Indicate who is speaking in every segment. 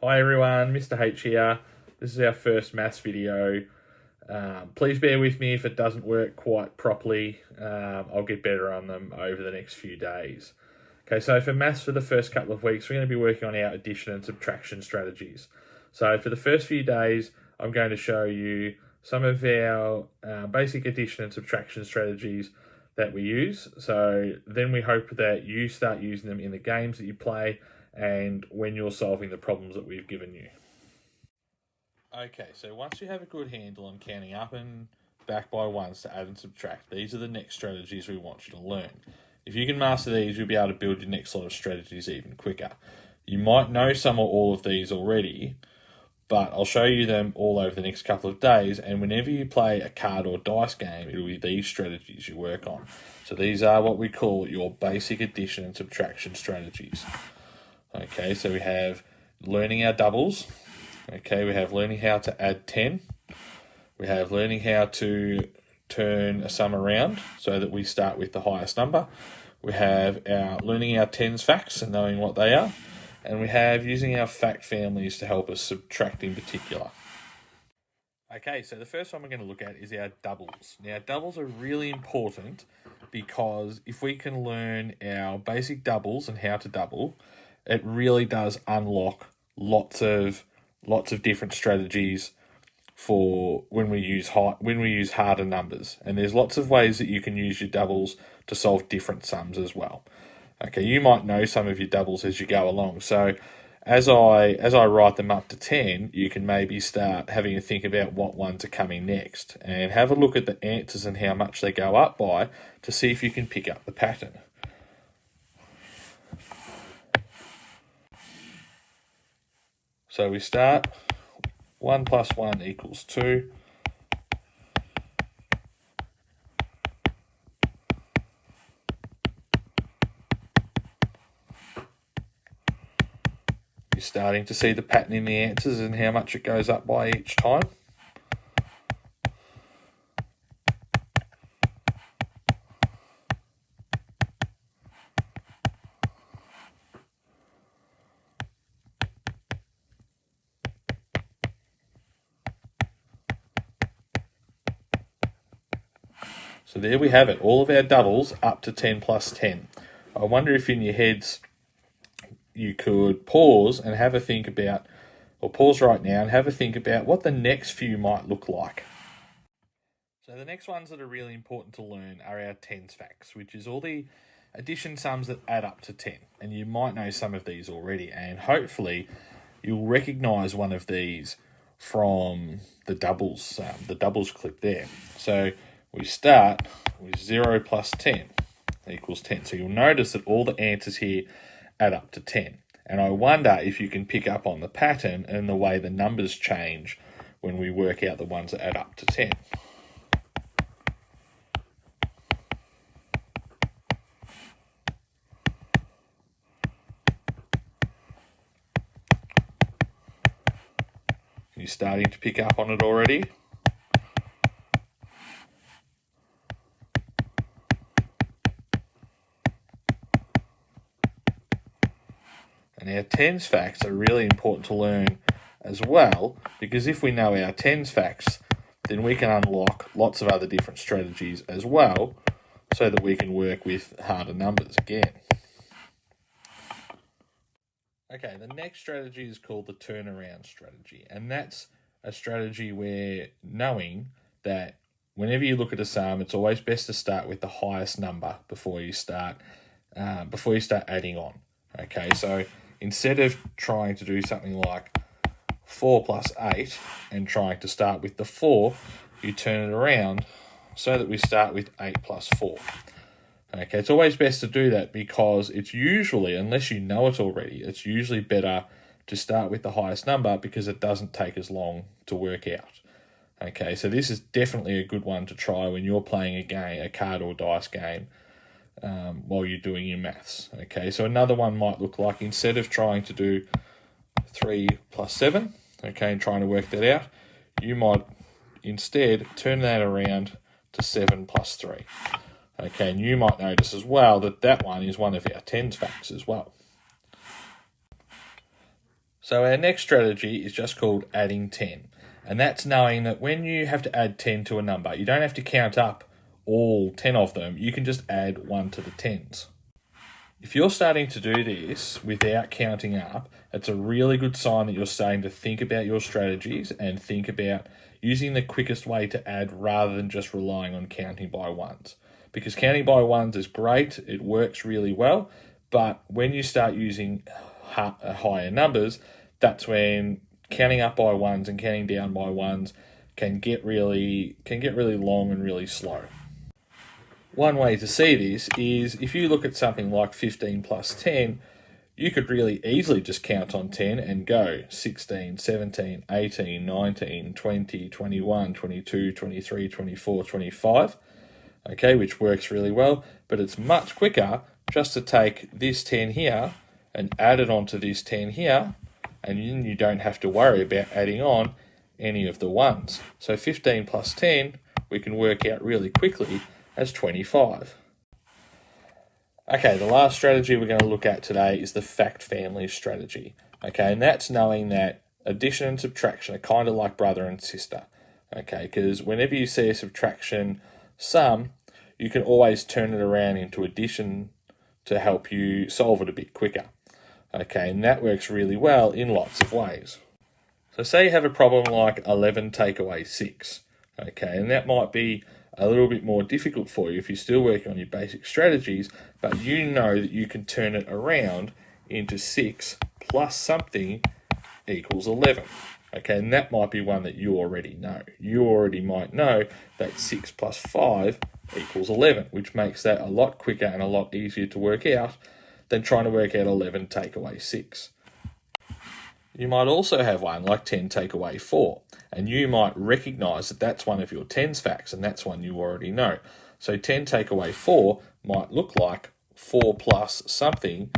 Speaker 1: Hi everyone, Mr. H here. This is our first maths video. Please bear with me if it doesn't work quite properly. I'll get better on them over the next few days. Okay, so for maths for the first couple of weeks, we're going to be working on our addition and subtraction strategies. So for the first few days, I'm going to show you some of our basic addition and subtraction strategies that we use. So then we hope that you start using them in the games that you play and when you're solving the problems that we've given you. Okay, so once you have a good handle on counting up and back by ones to add and subtract, these are the next strategies we want you to learn. If you can master these, you'll be able to build your next lot of strategies even quicker. You might know some or all of these already, but I'll show you them all over the next couple of days, and whenever you play a card or dice game, it'll be these strategies you work on. So these are what we call your basic addition and subtraction strategies. Okay, so we have learning our doubles. Okay, we have learning how to add 10. We have learning how to turn a sum around so that we start with the highest number. We have our learning our tens facts and knowing what they are. And we have using our fact families to help us subtract in particular. Okay, so the first one we're going to look at is our doubles. Now, doubles are really important because if we can learn our basic doubles and how to double, it really does unlock lots of different strategies for when we use harder numbers. And there's lots of ways that you can use your doubles to solve different sums as well. Okay, you might know some of your doubles as you go along. So as I write them up to 10, you can maybe start having a think about what ones are coming next and have a look at the answers and how much they go up by to see if you can pick up the pattern. So we start 1 plus 1 equals 2. You're starting to see the pattern in the answers and how much it goes up by each time. So there we have it, all of our doubles up to 10 plus 10. I wonder if in your heads you could pause and have a think about, or pause right now and have a think about what the next few might look like. So the next ones that are really important to learn are our tens facts, which is all the addition sums that add up to 10. And you might know some of these already, and hopefully you'll recognise one of these from the doubles clip there. So we start with 0 plus 10 equals 10. So you'll notice that all the answers here add up to 10. And I wonder if you can pick up on the pattern and the way the numbers change when we work out the ones that add up to 10. You're starting to pick up on it already? And our tens facts are really important to learn as well, because if we know our tens facts, then we can unlock lots of other different strategies as well, so that we can work with harder numbers again. Okay, the next strategy is called the turnaround strategy, and that's a strategy where knowing that whenever you look at a sum, it's always best to start with the highest number before you start adding on. Okay, so instead of trying to do something like 4 plus 8 and trying to start with the 4, you turn it around so that we start with 8 plus 4. Okay, it's always best to do that because it's usually, unless you know it already, it's usually better to start with the highest number because it doesn't take as long to work out. Okay, so this is definitely a good one to try when you're playing a card or dice game while you're doing your maths. Okay, so another one might look like, instead of trying to do 3 plus 7, okay, and trying to work that out, you might instead turn that around to 7 plus 3. Okay, and you might notice as well that that one is one of our tens facts as well. So our next strategy is just called adding 10. And that's knowing that when you have to add 10 to a number, you don't have to count up all 10 of them. You can just add 1 to the 10s. If you're starting to do this without counting up, it's a really good sign that you're starting to think about your strategies and think about using the quickest way to add rather than just relying on counting by ones. Because counting by ones is great, it works really well, but when you start using higher numbers, that's when counting up by ones and counting down by ones can get really long and really slow. One way to see this is if you look at something like 15 plus 10, you could really easily just count on 10 and go 16, 17, 18, 19, 20, 21, 22, 23, 24, 25, okay, which works really well, but it's much quicker just to take this 10 here and add it onto this 10 here, and then you don't have to worry about adding on any of the ones. So 15 plus 10, we can work out really quickly as 25. Okay, the last strategy we're going to look at today is the fact family strategy. Okay, and that's knowing that addition and subtraction are kind of like brother and sister. Okay, because whenever you see a subtraction sum, you can always turn it around into addition to help you solve it a bit quicker. Okay, and that works really well in lots of ways. So say you have a problem like 11 take away 6. Okay, and that might be a little bit more difficult for you if you're still working on your basic strategies, but you know that you can turn it around into 6 plus something equals 11. Okay, and that might be one that you already know. You already might know that 6 plus 5 equals 11, which makes that a lot quicker and a lot easier to work out than trying to work out 11 take away 6. You might also have one like 10 take away 4, and you might recognise that that's one of your tens facts, and that's one you already know. So 10 take away 4 might look like 4 plus something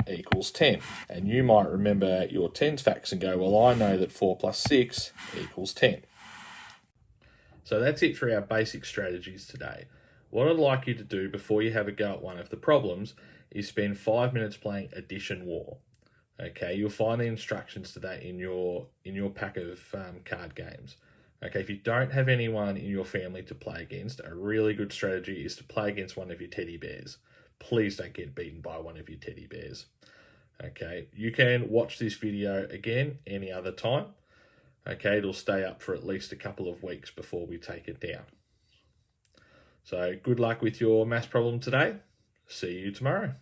Speaker 1: equals 10, and you might remember your tens facts and go, well, I know that 4 plus 6 equals 10. So that's it for our basic strategies today. What I'd like you to do before you have a go at one of the problems is spend 5 minutes playing Addition War. Okay, you'll find the instructions to that in your pack of card games. Okay, if you don't have anyone in your family to play against, a really good strategy is to play against one of your teddy bears. Please don't get beaten by one of your teddy bears. Okay, you can watch this video again any other time. Okay, it'll stay up for at least a couple of weeks before we take it down. So good luck with your maths problem today. See you tomorrow.